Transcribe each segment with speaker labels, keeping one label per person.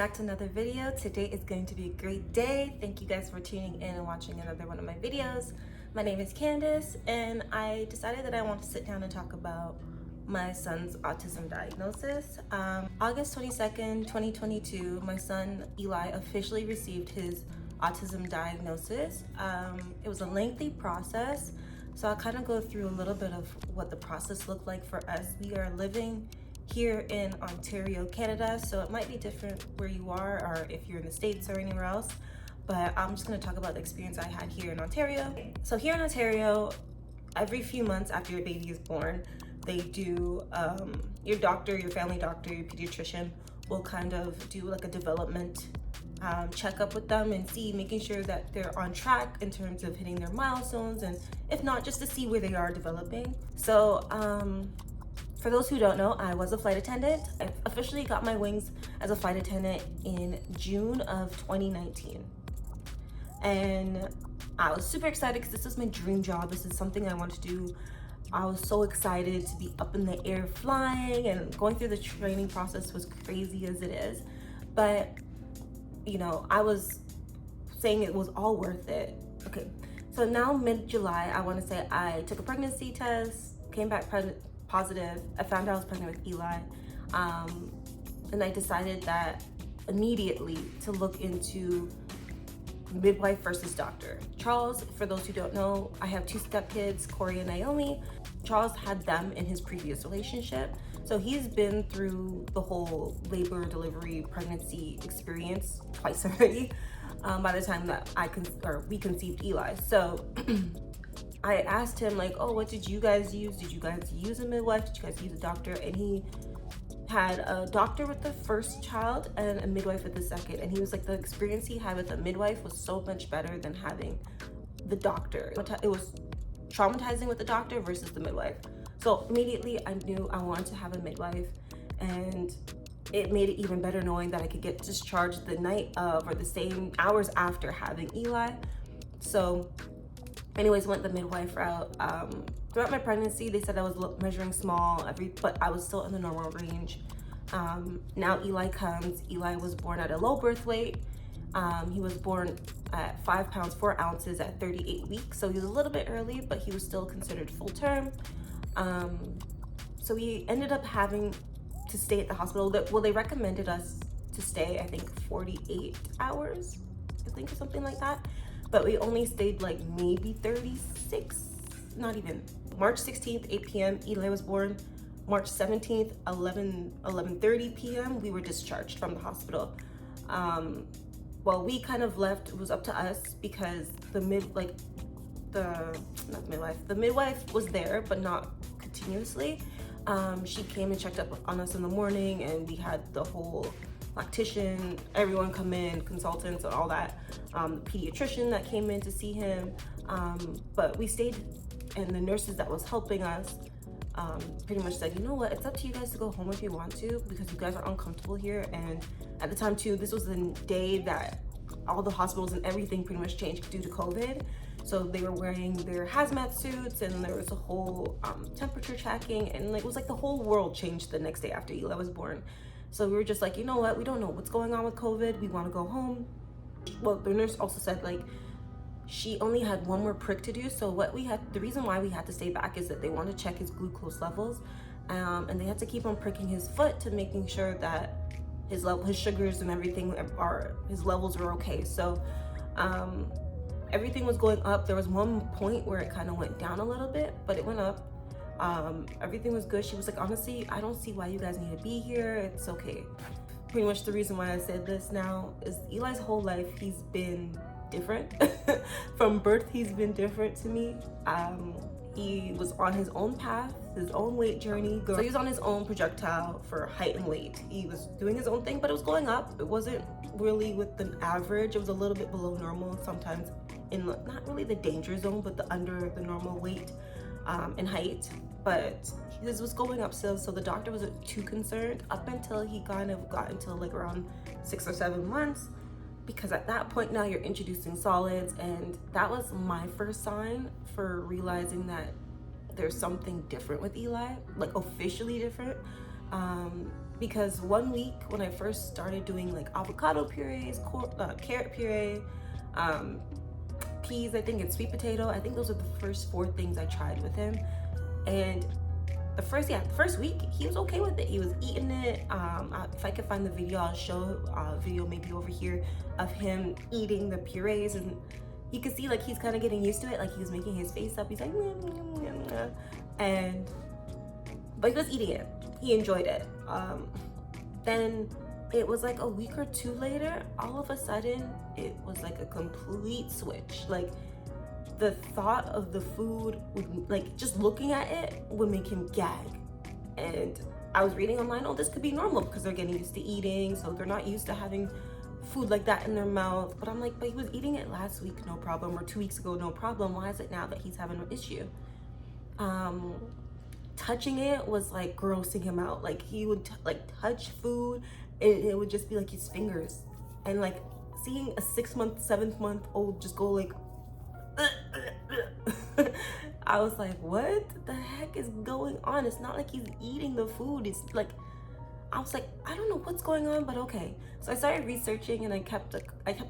Speaker 1: back to another video. Today is going to be a great day. Thank you guys for tuning in and watching another one of my videos. My name is Candace, and I decided that I want to sit down and talk about my son's autism diagnosis. August 22nd, 2022, my son Eli officially received his autism diagnosis. It was a lengthy process, so I'll kind of go through a little bit of what the process looked like for us. We are living here in Ontario, Canada, so it might be different where you are or if you're in the States or anywhere else, but I'm just going to talk about the experience I had here in Ontario. So here in Ontario, every few months after your baby is born, they do, your doctor, your family doctor, your pediatrician will kind of do like a development checkup with them and making sure that they're on track in terms of hitting their milestones, and if not, just to see where they are developing. So for those who don't know, I was a flight attendant. I officially got my wings as a flight attendant in June of 2019. And I was super excited because this was my dream job. This is something I wanted to do. I was so excited to be up in the air flying, and going through the training process was crazy as it is. But, you know, I was saying it was all worth it. Okay, so now mid-July, I want to say I took a pregnancy test, came back positive. I found out I was pregnant with Eli, and I decided that immediately to look into midwife versus doctor. Charles, for those who don't know, I have two stepkids, Corey and Naomi. Charles had them in his previous relationship, so he's been through the whole labor, delivery, pregnancy experience twice already by the time that we conceived Eli. So I asked him, like, oh, what did you guys use? Did you guys use a midwife? Did you guys use a doctor? And he had a doctor with the first child and a midwife with the second. And he was like, the experience he had with a midwife was so much better than having the doctor. It was traumatizing with the doctor versus the midwife. So immediately I knew I wanted to have a midwife, and it made it even better knowing that I could get discharged the night of or the same hours after having Eli. So anyways, went the midwife route. Throughout my pregnancy, they said I was measuring small, but I was still in the normal range. Now Eli comes. Eli was born at a low birth weight. He was born at 5 pounds 4 ounces at 38 weeks, so he was a little bit early, but he was still considered full term. So we ended up having to stay at the hospital. They recommended us to stay, I think, 48 hours, I think, or something like that. But we only stayed like maybe 36, not even. March 16th, 8 p.m., Eli was born. March 17th, 11:30 p.m., we were discharged from the hospital. Well, we kind of left, it was up to us because the midwife was there, but not continuously. She came and checked up on us in the morning, and we had the whole lactician, everyone come in, consultants and all that, the pediatrician that came in to see him, but we stayed, and the nurses that was helping us pretty much said, you know what, it's up to you guys to go home if you want to, because you guys are uncomfortable here. And at the time too, this was the day that all the hospitals and everything pretty much changed due to COVID. So they were wearing their hazmat suits, and there was a whole temperature checking, and it was like the whole world changed the next day after Eli was born. So we were just like, you know what, we don't know what's going on with COVID. We want to go home. Well, the nurse also said, like, she only had one more prick to do. So the reason why we had to stay back is that they wanted to check his glucose levels. And they had to keep on pricking his foot to making sure that his sugars and everything his levels were okay. So everything was going up. There was one point where it kind of went down a little bit, but it went up. Everything was good. She was like, honestly, I don't see why you guys need to be here. It's okay. Pretty much the reason why I said this now is Eli's whole life, he's been different. From birth, he's been different to me. He was on his own path, his own weight journey. So he was on his own projectile for height and weight. He was doing his own thing, but it was going up. It wasn't really with the average. It was a little bit below normal, sometimes in not really the danger zone, but under the normal weight and height. But his was going up still, so the doctor wasn't too concerned up until he kind of got into like around 6 or 7 months, because at that point now you're introducing solids, and that was my first sign for realizing that there's something different with Eli, like officially different, because 1 week when I first started doing like avocado purees, carrot puree, peas, I think, and sweet potato, I think those are the first 4 things I tried with him. And the first week he was okay with it. He was eating it. If I could find the video, I'll show a video maybe over here of him eating the purees, and you can see like he's kind of getting used to it. Like he was making his face up. He's like, but he was eating it. He enjoyed it. Then it was like a week or 2 later, all of a sudden it was like a complete switch. Like the thought of the food would, like, just looking at it would make him gag. And I was reading online, oh, this could be normal because they're getting used to eating, so they're not used to having food like that in their mouth. But I'm like, but he was eating it last week, no problem, or 2 weeks ago, no problem. Why is it now that he's having an issue? Touching it was like grossing him out. Like he would like touch food and it would just be like his fingers. And like seeing a 6-month, 7-month-old just go like I was like, what the heck is going on? It's not like he's eating the food. It's like, I was like, I don't know what's going on, but okay. So I started researching, and I kept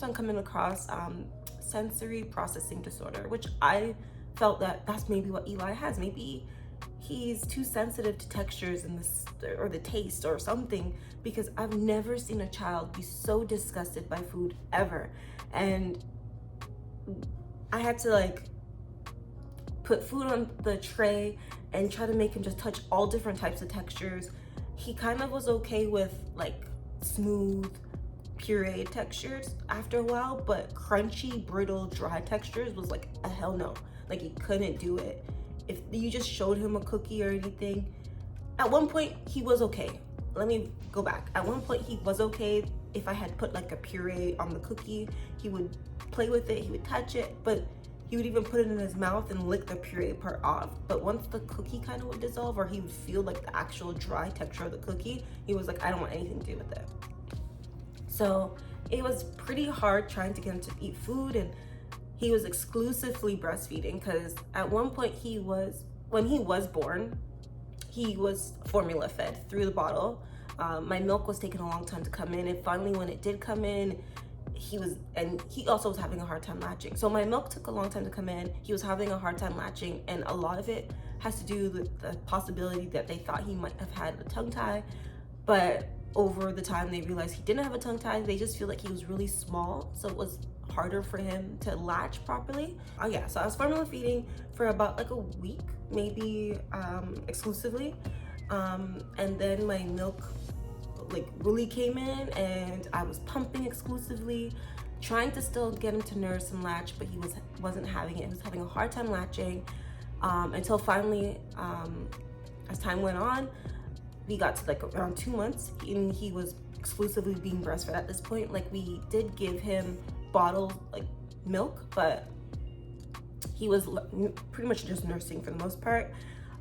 Speaker 1: on coming across sensory processing disorder, which I felt that that's maybe what Eli has. Maybe he's too sensitive to textures and or the taste or something, because I've never seen a child be so disgusted by food ever. And I had to like put food on the tray and try to make him just touch all different types of textures. He kind of was okay with like smooth puree textures after a while, but crunchy, brittle, dry textures was like a hell no. Like he couldn't do it. If you just showed him a cookie or anything, at one point he was okay. Let me go back. At one point he was okay. If I had put like a puree on the cookie, he would play with it, he would touch it, but he would even put it in his mouth and lick the puree part off. But once the cookie kind of would dissolve, or he would feel like the actual dry texture of the cookie, he was like, I don't want anything to do with it. So it was pretty hard trying to get him to eat food, and he was exclusively breastfeeding, because at one point when he was born, he was formula fed through the bottle. My milk was taking a long time to come in, and finally when it did come in, he also was having a hard time latching. So my milk took a long time to come in. He was having a hard time latching, and a lot of it has to do with the possibility that they thought he might have had a tongue tie, but over the time they realized he didn't have a tongue tie. They just feel like he was really small, so it was harder for him to latch properly. Oh yeah, so I was formula feeding for about like a week, maybe exclusively, and then my milk like really came in, and I was pumping exclusively, trying to still get him to nurse and latch, but he wasn't having it. He was having a hard time latching, until finally, as time went on, we got to like around 2 months, and he was exclusively being breastfed at this point. Like we did give him bottled like milk, but he was pretty much just nursing for the most part,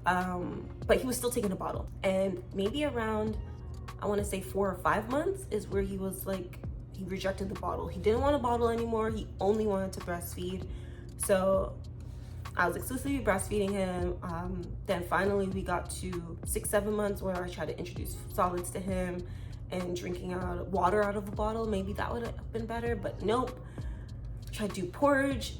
Speaker 1: but he was still taking a bottle. And maybe around, I want to say 4 or 5 months is where he was like, he rejected the bottle. He didn't want a bottle anymore. He only wanted to breastfeed. So I was exclusively breastfeeding him. Then finally we got to 6-7 months where I tried to introduce solids to him and drinking water out of a bottle. Maybe that would have been better, but nope. Tried to do porridge.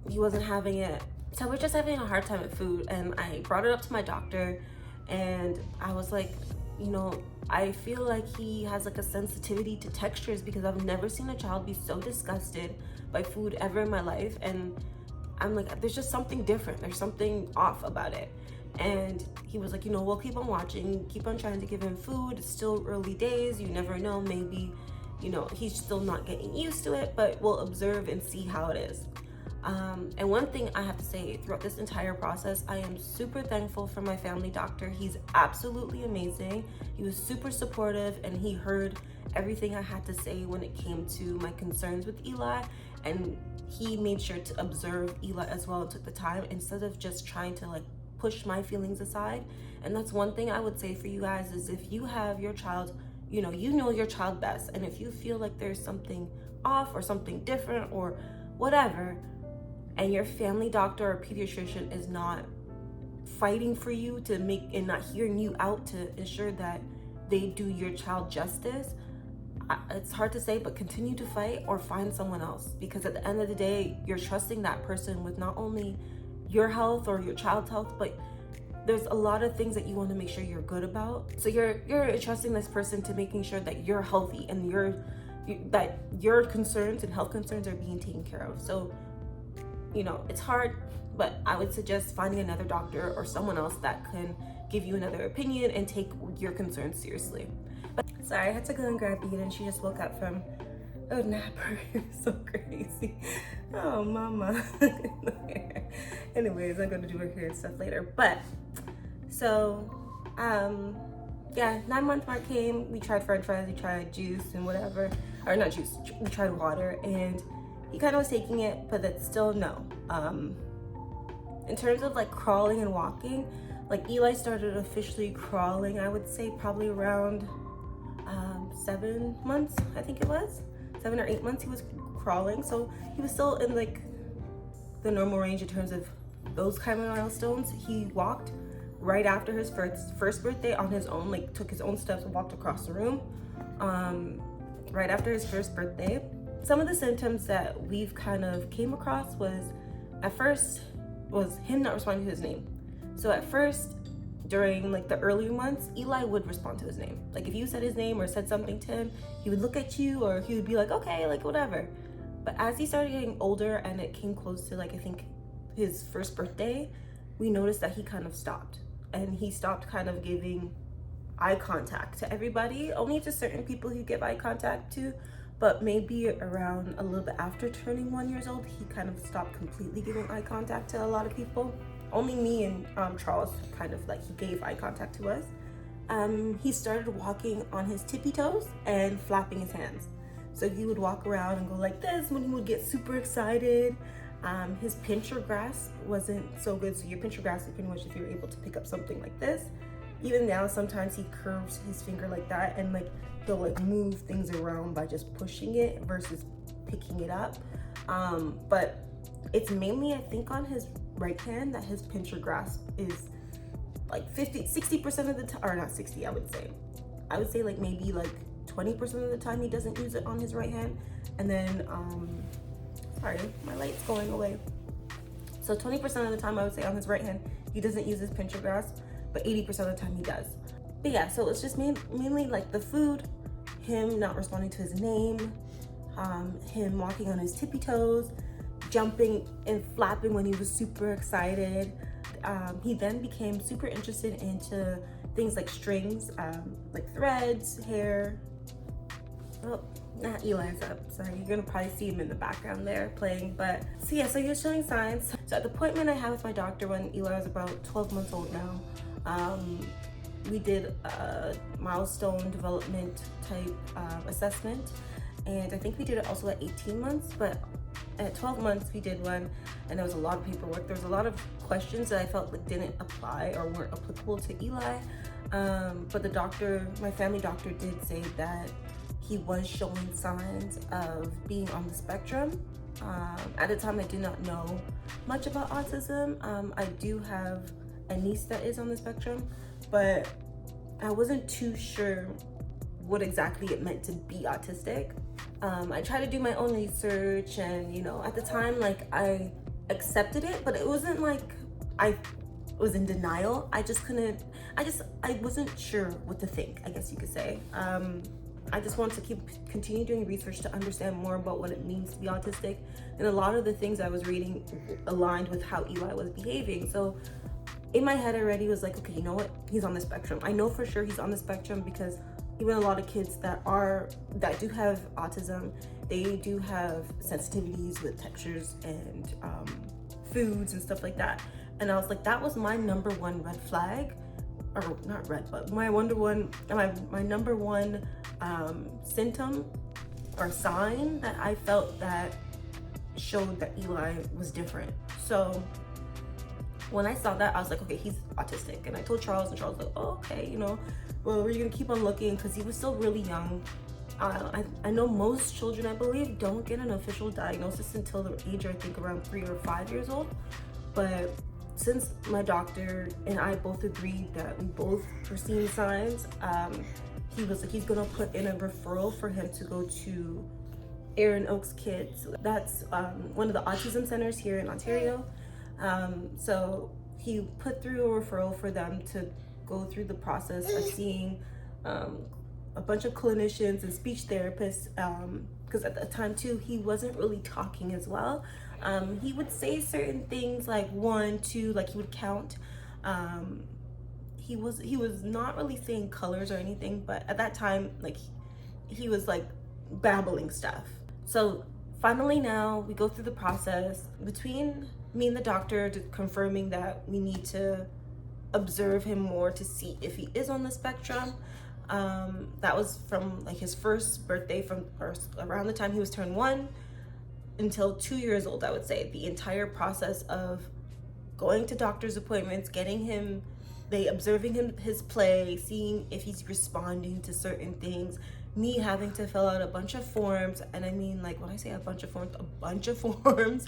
Speaker 1: He wasn't having it. So we're just having a hard time with food, and I brought it up to my doctor, and I was like, you know, I feel like he has like a sensitivity to textures, because I've never seen a child be so disgusted by food ever in my life. And I'm like, there's just something different. There's something off about it. And he was like, you know, we'll keep on watching, keep on trying to give him food. It's still early days. You never know. Maybe, you know, he's still not getting used to it, but we'll observe and see how it is. And one thing I have to say throughout this entire process, I am super thankful for my family doctor. He's absolutely amazing. He was super supportive, and he heard everything I had to say when it came to my concerns with Eli, and he made sure to observe Eli as well and took the time instead of just trying to like push my feelings aside. And that's one thing I would say for you guys, is if you have your child, you know your child best, and if you feel like there's something off or something different or whatever, and your family doctor or pediatrician is not fighting for you to make and not hearing you out to ensure that they do your child justice, it's hard to say, but continue to fight or find someone else, because at the end of the day, you're trusting that person with not only your health or your child's health, but there's a lot of things that you want to make sure you're good about. So you're trusting this person to making sure that you're healthy and that your concerns and health concerns are being taken care of. So, you know, it's hard, but I would suggest finding another doctor or someone else that can give you another opinion and take your concerns seriously. But sorry, I had to go and grab Eden. She just woke up from a napper. It's so crazy. Oh, mama. Anyways, I'm gonna do her hair and stuff later. But so, yeah, 9-month mark came. We tried French fries, we tried juice and whatever, or not juice. We tried water, and he kind of was taking it, but that's still no. In terms of like crawling and walking, like Eli started officially crawling, I would say probably around 7 months, I think it was 7 or 8 months he was crawling. So he was still in like the normal range in terms of those kind of milestones. He walked right after his first birthday on his own, like took his own steps and walked across the room right after his first birthday. Some of the symptoms that we've kind of came across was, at first, was him not responding to his name. So at first, during like the early months, Eli would respond to his name. Like if you said his name or said something to him, he would look at you, or he would be like, okay, like whatever. But as he started getting older and it came close to like, I think his first birthday, we noticed that he kind of stopped. And he stopped kind of giving eye contact to everybody, only to certain people he give eye contact to. But maybe around a little bit after turning 1 year old, he kind of stopped completely giving eye contact to a lot of people. Only me and Charles kind of like, he gave eye contact to us. He started walking on his tippy toes and flapping his hands. So he would walk around and go like this when he would get super excited. His pincher grasp wasn't so good. So your pincher grasp is pretty much if you're able to pick up something like this. Even now, sometimes he curves his finger like that, and like he'll like move things around by just pushing it versus picking it up. But it's mainly, I think, on his right hand that his pincher grasp is like 60% of the time, or not 60, I would say like maybe like 20% of the time he doesn't use it on his right hand. And then, sorry, my light's going away. So 20% of the time I would say on his right hand, he doesn't use his pincher grasp, but 80% of the time he does. But yeah, so it's just mainly like the food, him not responding to his name, him walking on his tippy toes, jumping and flapping when he was super excited. He then became super interested into things like strings, like threads, hair. Oh, not Eli's up, sorry. You're gonna probably see him in the background there playing, but so yeah, so he was showing signs. So at the appointment I had with my doctor when Eli was about 12 months old now, we did a milestone development type assessment, and I think we did it also at 18 months, but at 12 months we did one, and there was a lot of paperwork. There was a lot of questions that I felt like didn't apply or weren't applicable to Eli, but the doctor, my family doctor, did say that he was showing signs of being on the spectrum. At the time I did not know much about autism. I do have a niece that is on the spectrum, but I wasn't too sure what exactly it meant to be autistic. I tried to do my own research, and you know, at the time, like, I accepted it, but it wasn't like I was in denial. I wasn't sure what to think, I guess you could say. I just wanted to continue doing research to understand more about what it means to be autistic, and a lot of the things I was reading aligned with how Eli was behaving. So in my head, I already was like, okay, you know what? He's on the spectrum. I know for sure he's on the spectrum because even a lot of kids that do have autism, they do have sensitivities with textures and foods and stuff like that. And I was like, that was my number one red flag, or not red, but my number one symptom or sign that I felt that showed that Eli was different. So when I saw that, I was like, okay, he's autistic. And I told Charles, and Charles was like, oh, okay, you know, well, we're gonna keep on looking, because he was still really young. I know most children, I believe, don't get an official diagnosis until the age, I think, around 3 or 5 years old. But since my doctor and I both agreed that we both were seeing signs, he was like, he's gonna put in a referral for him to go to Erin Oaks Kids. That's one of the autism centers here in Ontario. So he put through a referral for them to go through the process of seeing a bunch of clinicians and speech therapists, because at the time too, he wasn't really talking as well. He would say certain things like 1, 2, like he would count. He was not really saying colors or anything, but at that time, like he was like babbling stuff. So finally now we go through the process between me and the doctor confirming that we need to observe him more to see if he is on the spectrum. That was from like his first birthday, from around the time he was turned 1 until 2 years old, I would say. The entire process of going to doctor's appointments, getting him, observing his play, seeing if he's responding to certain things, me having to fill out a bunch of forms. And I mean, like, when I say a bunch of forms,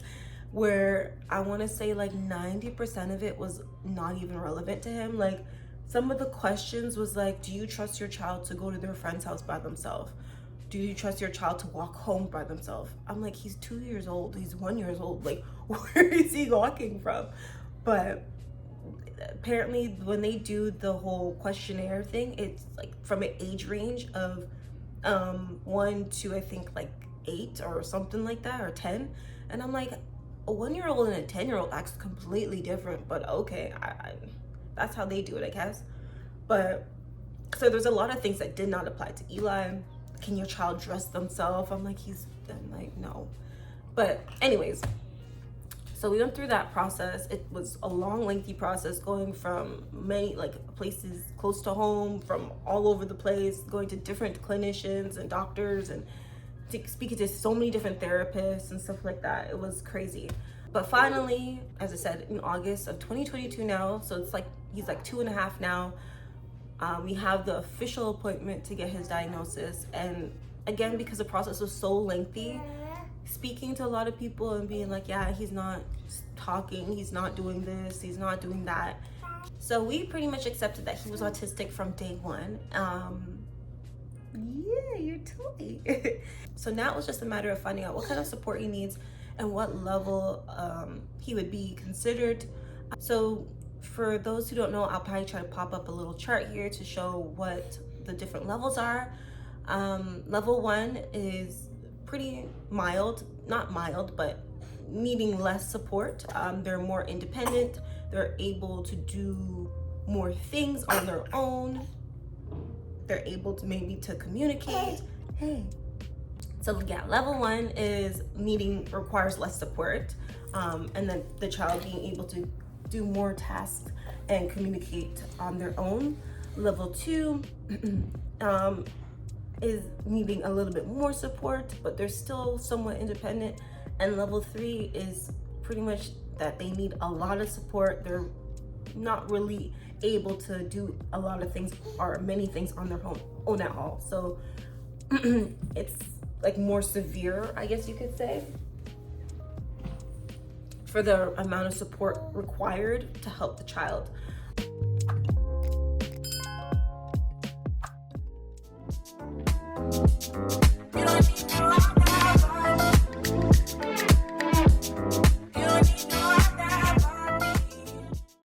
Speaker 1: where I want to say like 90% of it was not even relevant to him. Like, some of the questions was like, do you trust your child to go to their friend's house by themselves? Do you trust your child to walk home by themselves? I'm like, he's 2 years old, he's 1 year old, like, where is he walking from? But apparently when they do the whole questionnaire thing, it's like from an age range of 1 to I think like 8 or something like that, or 10. And I'm like, a 1 year old and a 10 year old acts completely different, but okay, I that's how they do it, I guess. But so there's a lot of things that did not apply to Eli. Can your child dress themselves? I'm like, no. But anyways, so we went through that process. It was a long, lengthy process, going from many like places close to home, from all over the place, going to different clinicians and doctors, and speaking to so many different therapists and stuff like that. It was crazy. But finally, as I said, in August of 2022 now, so it's like he's like 2.5 now, we have the official appointment to get his diagnosis. And again, because the process was so lengthy, speaking to a lot of people and being like, yeah, he's not talking, he's not doing this, he's not doing that. So we pretty much accepted that he was autistic from day 1. Yeah, you're totally. So now it was just a matter of finding out what kind of support he needs and what level he would be considered. So for those who don't know, I'll probably try to pop up a little chart here to show what the different levels are. Level 1 is pretty mild, not mild, but needing less support. They're more independent. They're able to do more things on their own. They're able to maybe to communicate. Hey. So yeah, level 1 is requires less support. And then the child being able to do more tasks and communicate on their own. Level 2 is needing a little bit more support, but they're still somewhat independent. And level 3 is pretty much that they need a lot of support. They're not really able to do a lot of things or many things on their own at all. So it's like more severe, I guess you could say, for the amount of support required to help the child.